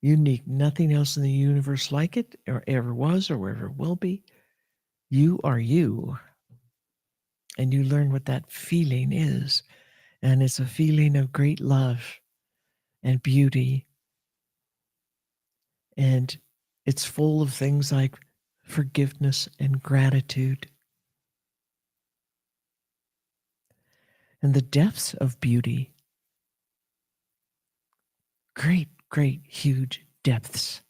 Unique, nothing else in the universe like it, or ever was, or ever will be. You are you. And you learn what that feeling is. And it's a feeling of great love and beauty. And it's full of things like forgiveness and gratitude. And the depths of beauty. Great, huge depths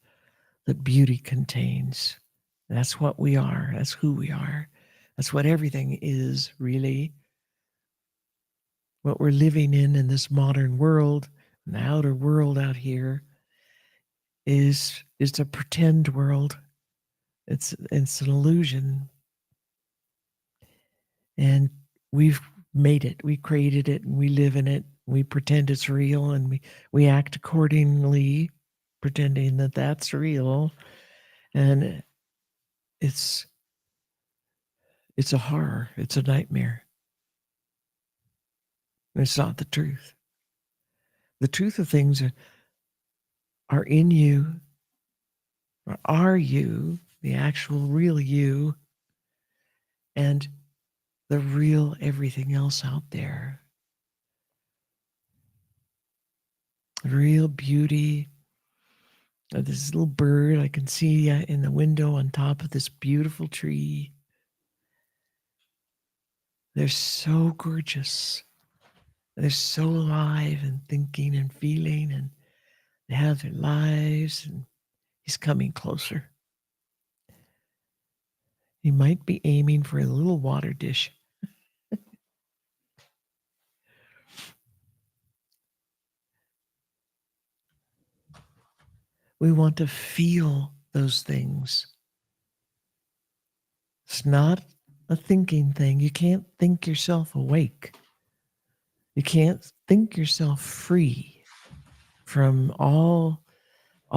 that beauty contains. That's what we are. That's who we are. That's what everything is, really. What we're living in this modern world, the outer world out here, is a pretend world. It's an illusion. And we've made it. We created it, and we live in it. We pretend it's real, and we act accordingly, pretending that that's real. And it's a horror. It's a nightmare. It's not the truth. The truth of things are in you, or are you, the actual real you, and the real everything else out there. The real beauty of this little bird I can see in the window on top of this beautiful tree. They're so gorgeous. They're so alive and thinking and feeling, and they have their lives, and he's coming closer. He might be aiming for a little water dish. We want to feel those things. It's not a thinking thing. You can't think yourself awake. You can't think yourself free from all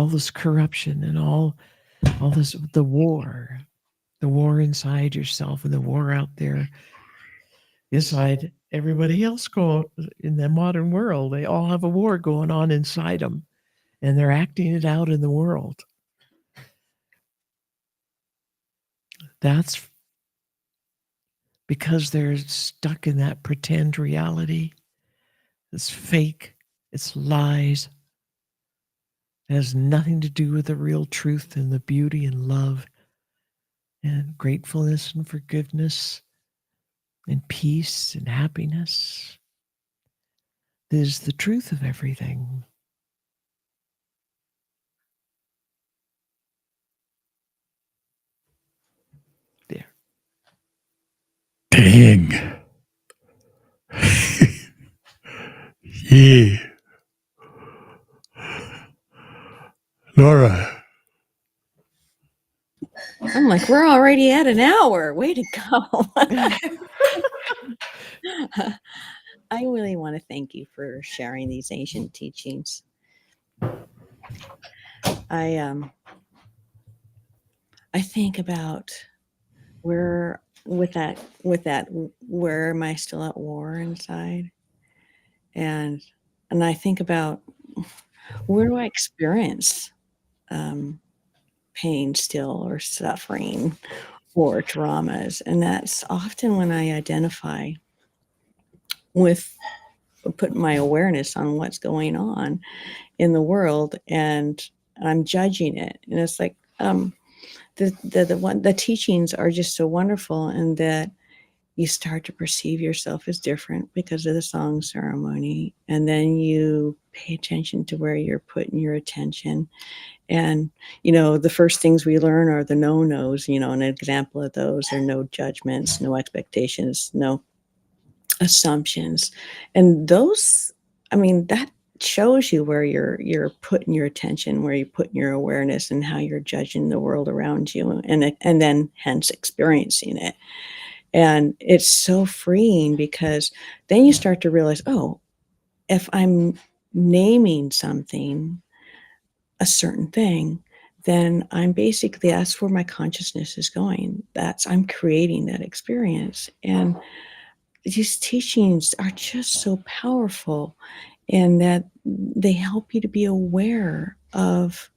this corruption and all this, the war inside yourself and the war out there inside everybody else in the modern world. They all have a war going on inside them, and they're acting it out in the world. That's because they're stuck in that pretend reality. It's fake. It's lies. It has nothing to do with the real truth and the beauty and love and gratefulness and forgiveness and peace and happiness. This is the truth of everything. There. Dang. Yeah. Laura. I'm like, we're already at an hour. Way to go. I really want to thank you for sharing these ancient teachings. I think about where where am I still at war inside? And I think about where do I experience pain still, or suffering, or traumas, and that's often when I identify with putting my awareness on what's going on in the world, and I'm judging it. And it's like the teachings are just so wonderful, and that you start to perceive yourself as different because of the song ceremony, and then you pay attention to where you're putting your attention. And the first things we learn are the no-nos. An example of those are no judgments, no expectations, no assumptions. And those, that shows you where you're putting your attention, where you're putting your awareness, and how you're judging the world around you, and then hence experiencing it. And it's so freeing, because then you start to realize, oh, if I'm naming something, a certain thing, then that's where my consciousness is going. I'm creating that experience. And these teachings are just so powerful, in that they help you to be aware of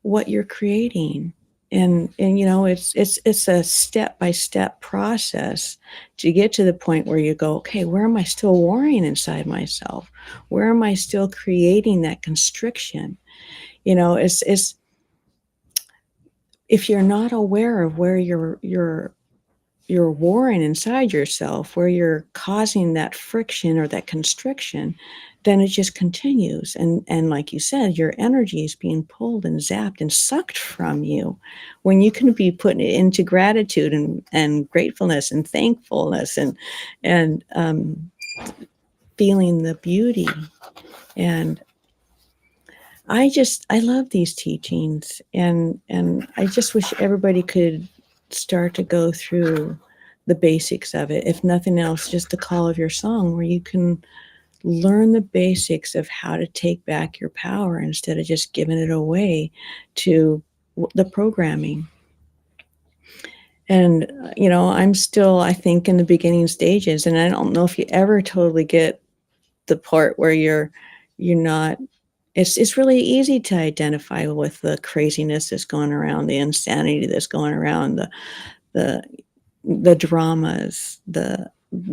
what you're creating. And it's a step-by-step process to get to the point where you go, okay, where am I still warring inside myself? Where am I still creating that constriction? It's if you're not aware of where you're warring inside yourself, where you're causing that friction or that constriction, then it just continues. And like you said, your energy is being pulled and zapped and sucked from you, when you can be putting it into gratitude and gratefulness and thankfulness, and feeling the beauty. And I love these teachings, and I just wish everybody could start to go through the basics of it. If nothing else, just the call of your song, where you can learn the basics of how to take back your power, instead of just giving it away to the programming. And I'm still, I think, in the beginning stages, and I don't know if you ever totally get the part where you're not. It's really easy to identify with the craziness that's going around, the insanity that's going around, the dramas, the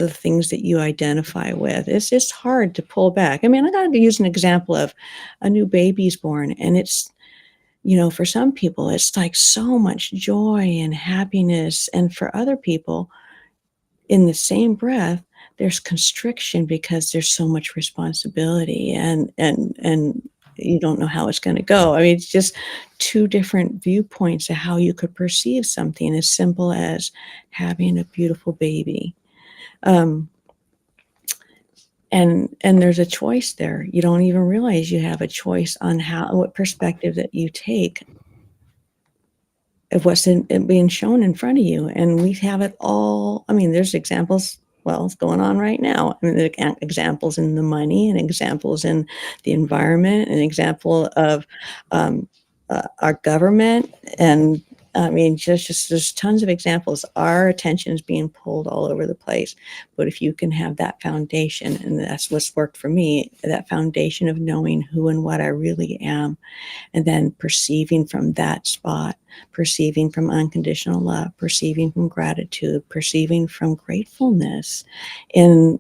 things that you identify with. It's just hard to pull back. I got to use an example of a new baby's born, and it's, for some people, it's like so much joy and happiness, and for other people, in the same breath, there's constriction because there's so much responsibility, and you don't know how it's going to go. I mean, it's just two different viewpoints of how you could perceive something as simple as having a beautiful baby. And there's a choice there. You don't even realize you have a choice on what perspective that you take of what's being shown in front of you. And we have it all. I mean, there's examples. Well, it's going on right now. I mean, there are examples in the money, and examples in the environment, an example of our government, and I mean, just there's tons of examples. Our attention is being pulled all over the place. But if you can have that foundation, and that's what's worked for me, that foundation of knowing who and what I really am, and then perceiving from that spot, perceiving from unconditional love, perceiving from gratitude, perceiving from gratefulness, and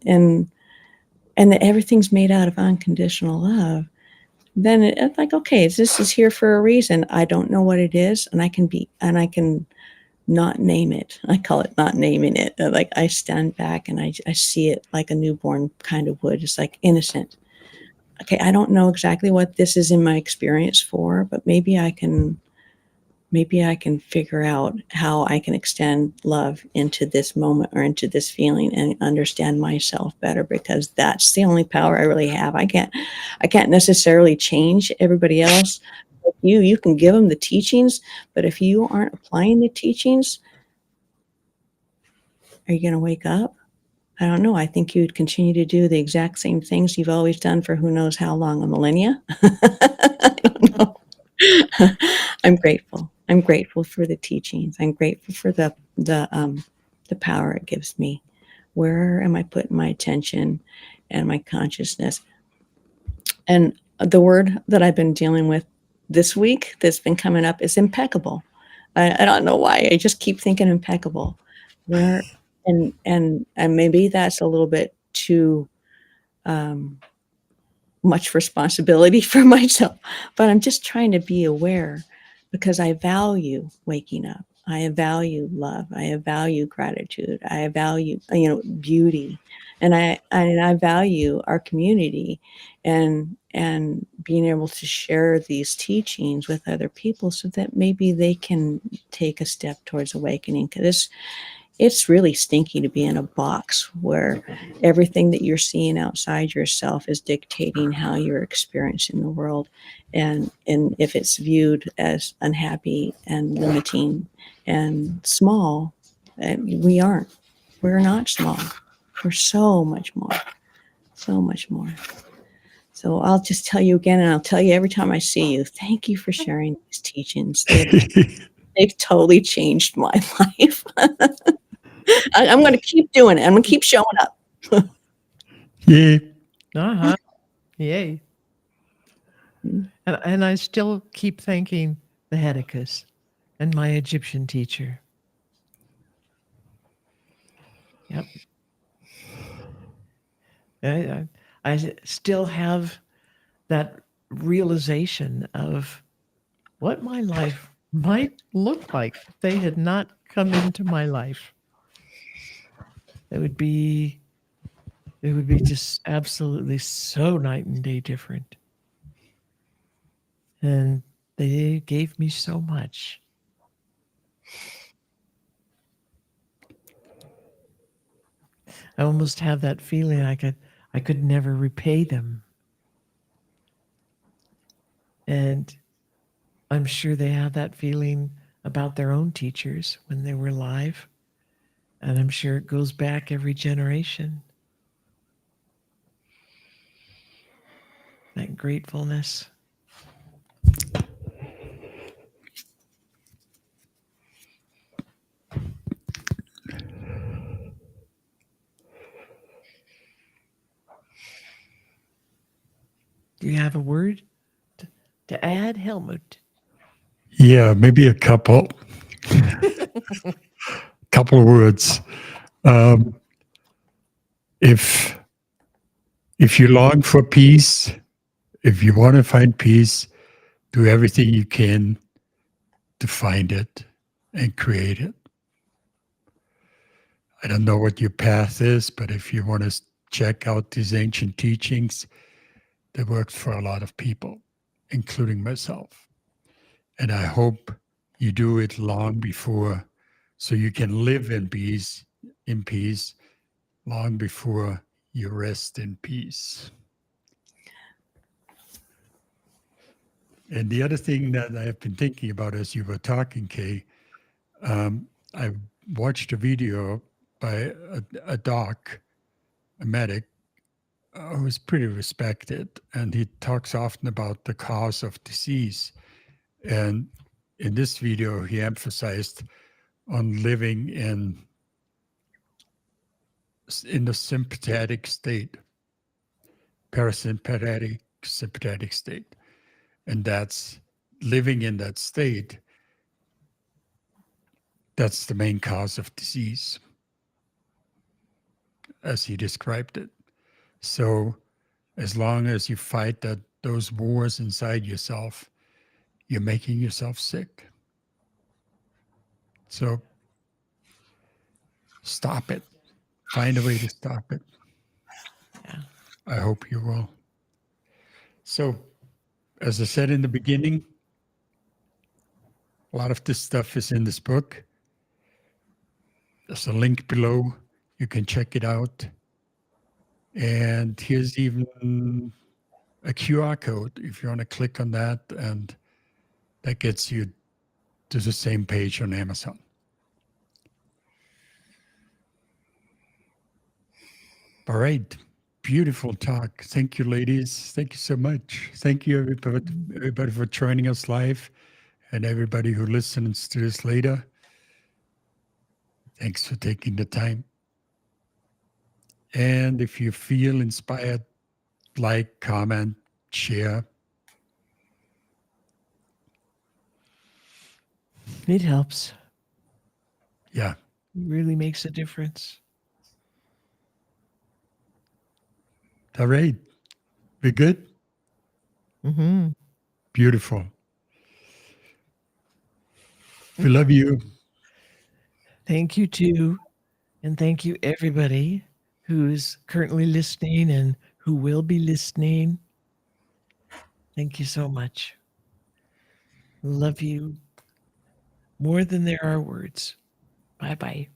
that everything's made out of unconditional love, then it's like, okay, this is here for a reason. I don't know what it is, and I can not name it. I call it not naming it. Like, I stand back and I see it like a newborn kind of would. It's like innocent. Okay, I don't know exactly what this is in my experience for, but maybe I can figure out how I can extend love into this moment or into this feeling and understand myself better, because that's the only power I really have. I can't necessarily change everybody else. You can give them the teachings, but if you aren't applying the teachings, are you going to wake up? I don't know. I think you'd continue to do the exact same things you've always done for who knows how long, a millennia. I don't know. I'm grateful. I'm grateful for the teachings. I'm grateful for the power it gives me. Where am I putting my attention and my consciousness? And the word that I've been dealing with this week that's been coming up is impeccable. I don't know why. I just keep thinking impeccable. Where and maybe that's a little bit too much responsibility for myself, but I'm just trying to be aware, because I value waking up. I value love. I value gratitude. I value, beauty, and I value our community, and being able to share these teachings with other people so that maybe they can take a step towards awakening. Because it's really stinky to be in a box where everything that you're seeing outside yourself is dictating how you're experiencing the world. And if it's viewed as unhappy and limiting and small, we aren't. We're not small. We're so much more. So much more. So I'll just tell you again, and I'll tell you every time I see you, thank you for sharing these teachings. They've totally changed my life. I'm going to keep doing it. I'm going to keep showing up. Yeah. Uh-huh. Yay. And I still keep thanking the Hedekas and my Egyptian teacher. Yep. I still have that realization of what my life might look like if they had not come into my life. It would be just absolutely so night and day different. And they gave me so much. I almost have that feeling I could never repay them. And I'm sure they have that feeling about their own teachers when they were alive. And I'm sure it goes back every generation. That gratefulness. Do you have a word to add, Helmut? Yeah, maybe a couple of words. If you long for peace, if you want to find peace, do everything you can to find it and create it. I don't know what your path is, but if you want to check out these ancient teachings, they worked for a lot of people, including myself. And I hope you do it long before, so you can live in peace, long before you rest in peace. And the other thing that I have been thinking about as you were talking, Kay, I watched a video by a doc, a medic, who's pretty respected, and he talks often about the cause of disease. And in this video, he emphasized on living in the sympathetic state, parasympathetic, sympathetic state. And that's living in that state. That's the main cause of disease, as he described it. So as long as you fight those wars inside yourself, you're making yourself sick. So stop it. Find a way to stop it. Yeah. I hope you will. So, as I said in the beginning, a lot of this stuff is in this book. There's a link below. You can check it out. And here's even a QR code if you want to click on that, and that gets you to the same page on Amazon. All right. Beautiful talk. Thank you, ladies. Thank you so much. Thank you, everybody for joining us live, and everybody who listens to this later. Thanks for taking the time. And if you feel inspired, like, comment, share. It helps. Yeah. It really makes a difference. All right. We good? Mm-hmm. Beautiful. We love you. Thank you too. And thank you everybody who's currently listening and who will be listening. Thank you so much. Love you more than there are words. Bye-bye.